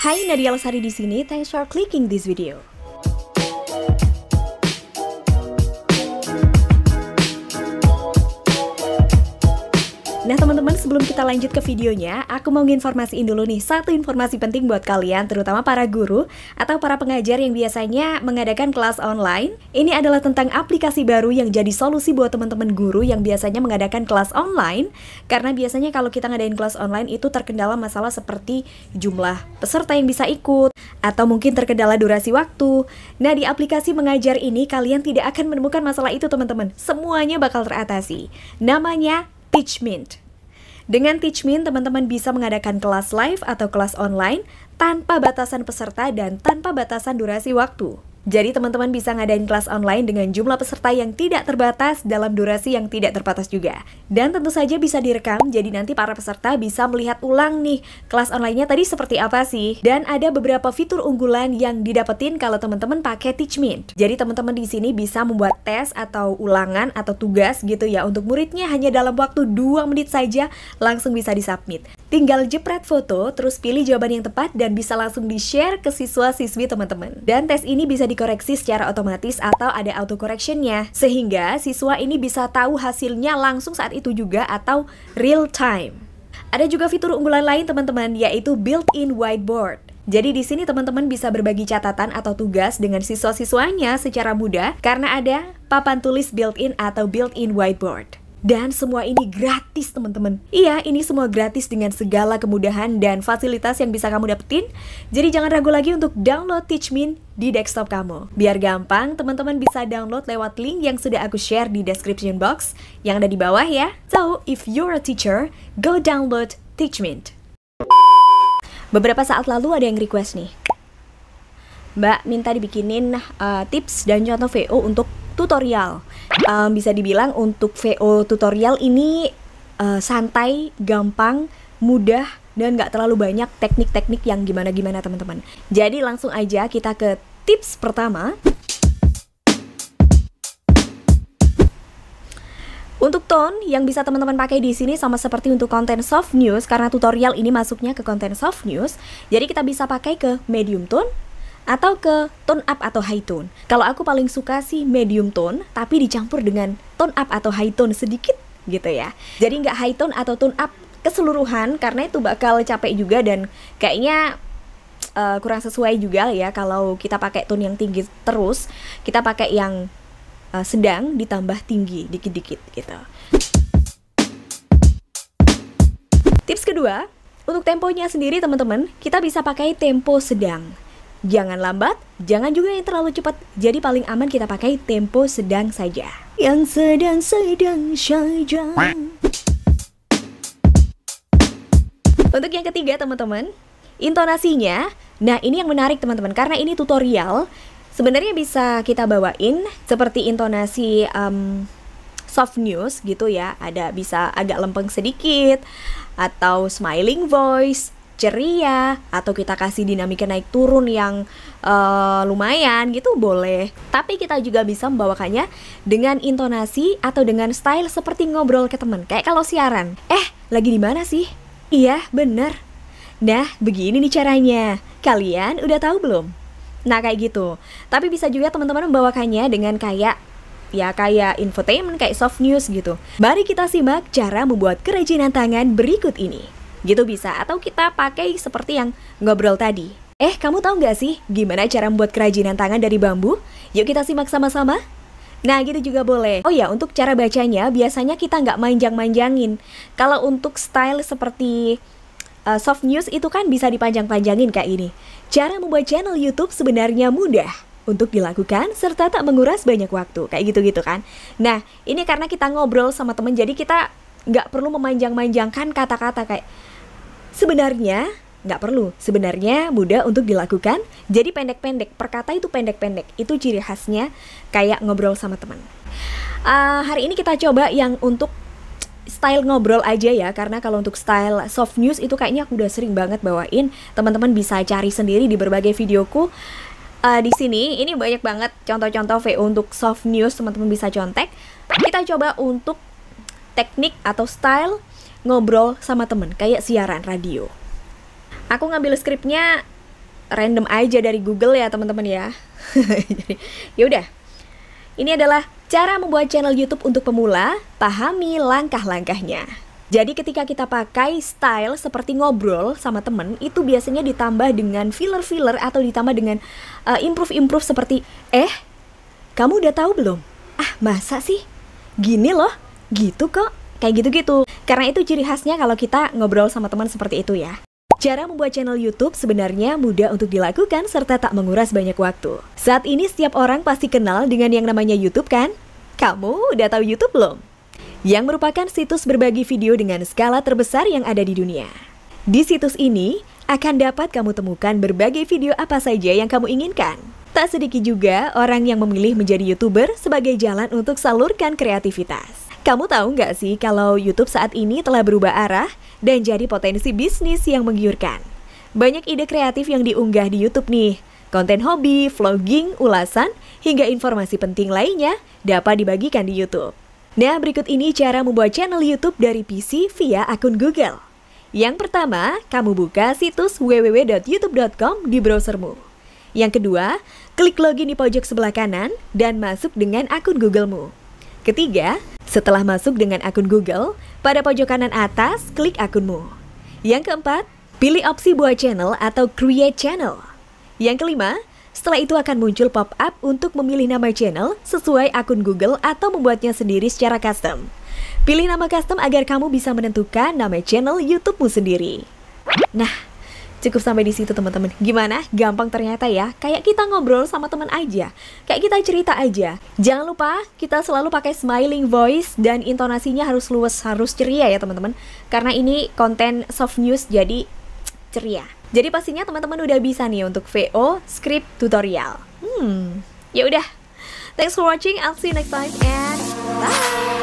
Hai, Nadia Lestari di sini. Thanks for clicking this video. Nah teman-teman, sebelum kita lanjut ke videonya, aku mau nginformasiin dulu nih satu informasi penting buat kalian, terutama para guru atau para pengajar yang biasanya mengadakan kelas online. Ini adalah tentang aplikasi baru yang jadi solusi buat teman-teman guru yang biasanya mengadakan kelas online. Karena biasanya kalau kita ngadain kelas online itu terkendala masalah seperti jumlah peserta yang bisa ikut, atau mungkin terkendala durasi waktu. Nah di aplikasi mengajar ini kalian tidak akan menemukan masalah itu teman-teman. Semuanya bakal teratasi. Namanya Teachmint. Dengan Teachmint, teman-teman bisa mengadakan kelas live atau kelas online tanpa batasan peserta dan tanpa batasan durasi waktu. Jadi teman-teman bisa ngadain kelas online dengan jumlah peserta yang tidak terbatas dalam durasi yang tidak terbatas juga. Dan tentu saja bisa direkam, jadi nanti para peserta bisa melihat ulang nih kelas online-nya tadi seperti apa sih. Dan ada beberapa fitur unggulan yang didapetin kalau teman-teman pakai Teachmint. Jadi teman-teman di sini bisa membuat tes atau ulangan atau tugas gitu ya untuk muridnya hanya dalam waktu 2 menit saja langsung bisa disubmit. Tinggal jepret foto, terus pilih jawaban yang tepat dan bisa langsung di-share ke siswa-siswi teman-teman. Dan tes ini bisa dikoreksi secara otomatis atau ada auto correction-nya, sehingga siswa ini bisa tahu hasilnya langsung saat itu juga atau real time. Ada juga fitur unggulan lain teman-teman, yaitu built-in whiteboard. Jadi di sini teman-teman bisa berbagi catatan atau tugas dengan siswa-siswanya secara mudah karena ada papan tulis built-in atau built-in whiteboard. Dan semua ini gratis teman-teman. Iya, ini semua gratis dengan segala kemudahan dan fasilitas yang bisa kamu dapetin. Jadi jangan ragu lagi untuk download Teachmint di desktop kamu. Biar gampang, teman-teman bisa download lewat link yang sudah aku share di description box yang ada di bawah ya. So, if you're a teacher, go download Teachmint. Beberapa saat lalu ada yang request nih, Mbak, minta dibikinin tips dan contoh VO untuk tutorial. Bisa dibilang untuk VO tutorial ini santai, gampang, mudah, dan gak terlalu banyak teknik-teknik yang gimana-gimana teman-teman. Jadi langsung aja kita ke tips pertama. Untuk tone yang bisa teman-teman pakai di sini sama seperti untuk konten soft news, karena tutorial ini masuknya ke konten soft news, jadi kita bisa pakai ke medium tone atau ke tone up atau high tone. Kalau aku paling suka sih medium tone, tapi dicampur dengan tone up atau high tone sedikit gitu ya. Jadi nggak high tone atau tone up keseluruhan, karena itu bakal capek juga dan kayaknya kurang sesuai juga ya kalau kita pakai tone yang tinggi terus. Kita pakai yang sedang ditambah tinggi dikit-dikit gitu. Tips kedua, untuk temponya sendiri teman-teman, kita bisa pakai tempo sedang. Jangan lambat, jangan juga yang terlalu cepat. Jadi paling aman kita pakai tempo sedang saja. Yang sedang-sedang saja. Untuk yang ketiga teman-teman, intonasinya. Nah ini yang menarik teman-teman, karena ini tutorial. Sebenarnya bisa kita bawain seperti intonasi soft news gitu ya. Ada bisa agak lempeng sedikit, atau smiling voice, ceria, atau kita kasih dinamika naik turun yang lumayan gitu boleh. Tapi kita juga bisa membawakannya dengan intonasi atau dengan style seperti ngobrol ke teman. Kayak kalau siaran, lagi di mana sih? Iya, bener. Nah, begini nih caranya. Kalian udah tahu belum? Nah, kayak gitu. Tapi bisa juga teman-teman membawakannya dengan kayak infotainment, kayak soft news gitu. Mari kita simak cara membuat kerajinan tangan berikut ini. Gitu bisa, atau kita pakai seperti yang ngobrol tadi. Kamu tahu nggak sih gimana cara membuat kerajinan tangan dari bambu? Yuk kita simak sama-sama. Nah gitu juga boleh. Oh ya, untuk cara bacanya biasanya kita nggak manjang-manjangin. Kalau untuk style seperti soft news itu kan bisa dipanjang-panjangin kayak ini. Cara membuat channel YouTube sebenarnya mudah untuk dilakukan serta tak menguras banyak waktu. Kayak gitu-gitu kan. Nah ini karena kita ngobrol sama temen, jadi kita nggak perlu memanjang-manjangkan kata-kata kayak sebenarnya nggak perlu, sebenarnya mudah untuk dilakukan. Jadi pendek-pendek, per kata itu pendek-pendek. Itu ciri khasnya kayak ngobrol sama teman. Hari ini kita coba yang untuk style ngobrol aja ya, karena kalau untuk style soft news itu kayaknya aku udah sering banget bawain. Teman-teman bisa cari sendiri di berbagai videoku. Di sini ini banyak banget contoh-contoh VO untuk soft news, teman-teman bisa contek. Kita coba untuk teknik atau style ngobrol sama temen, kayak siaran radio. Aku ngambil skripnya random aja dari Google ya teman-teman ya. Jadi yaudah, ini adalah cara membuat channel YouTube untuk pemula. Pahami langkah-langkahnya. Jadi ketika kita pakai style seperti ngobrol sama temen, itu biasanya ditambah dengan filler-filler atau ditambah dengan improve-improve seperti kamu udah tahu belum? Ah, masa sih? Gini loh, gitu kok. Kayak gitu-gitu. Karena itu ciri khasnya kalau kita ngobrol sama teman seperti itu ya. Cara membuat channel YouTube sebenarnya mudah untuk dilakukan serta tak menguras banyak waktu. Saat ini setiap orang pasti kenal dengan yang namanya YouTube kan? Kamu udah tahu YouTube belum? Yang merupakan situs berbagi video dengan skala terbesar yang ada di dunia. Di situs ini akan dapat kamu temukan berbagai video apa saja yang kamu inginkan. Tak sedikit juga orang yang memilih menjadi YouTuber sebagai jalan untuk salurkan kreativitas. Kamu tahu nggak sih kalau YouTube saat ini telah berubah arah dan jadi potensi bisnis yang menggiurkan. Banyak ide kreatif yang diunggah di YouTube nih. Konten hobi, vlogging, ulasan, hingga informasi penting lainnya dapat dibagikan di YouTube. Nah, berikut ini cara membuat channel YouTube dari PC via akun Google. Yang pertama, kamu buka situs www.youtube.com di browsermu. Yang kedua, klik login di pojok sebelah kanan dan masuk dengan akun Googlemu. Ketiga, setelah masuk dengan akun Google, pada pojok kanan atas, klik akunmu. Yang keempat, pilih opsi buat channel atau create channel. Yang kelima, setelah itu akan muncul pop-up untuk memilih nama channel sesuai akun Google atau membuatnya sendiri secara custom. Pilih nama custom agar kamu bisa menentukan nama channel YouTube-mu sendiri. Nah, cukup sampai di situ teman-teman. Gimana? Gampang ternyata ya. Kayak kita ngobrol sama teman aja. Kayak kita cerita aja. Jangan lupa kita selalu pakai smiling voice dan intonasinya harus luwes, harus ceria ya teman-teman. Karena ini konten soft news jadi ceria. Jadi pastinya teman-teman udah bisa nih untuk VO script tutorial. Ya udah. Thanks for watching. I'll see you next time and bye.